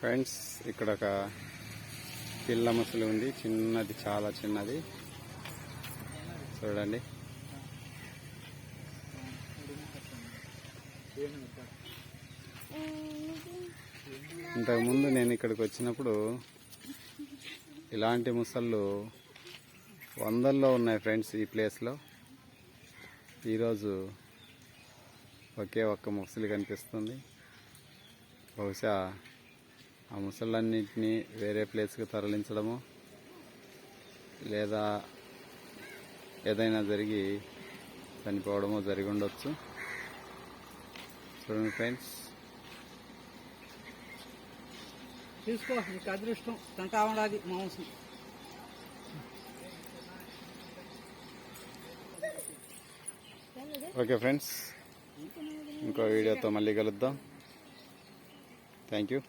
Friends, ఇక్కడ ఒక పిల్ల ముసలి ఉంది. చిన్నది, చాలా చిన్నది. చూడండి. ఇంతకుముందు నేను ఇక్కడికి వచ్చినప్పుడు ఇలాంటి ముసళ్ళు వందల్లో ఉన్నాయి ఫ్రెండ్స్ ఈ ప్లేస్లో. ఈరోజు ఒకే ఒక్క ముసలి కనిపిస్తుంది. బహుశా ఆ ముసళ్ళన్నింటినీ వేరే ప్లేస్కి తరలించడము లేదా ఏదైనా జరిగి చనిపోవడమో జరిగి ఉండొచ్చు. చూడండి ఫ్రెండ్స్. తీసుకో, నీకు అదృష్టం తింటా ఉండాలి మాంసం. ఓకే ఫ్రెండ్స్, ఇంకో వీడియోతో మళ్ళీ కలుద్దాం. Thank you.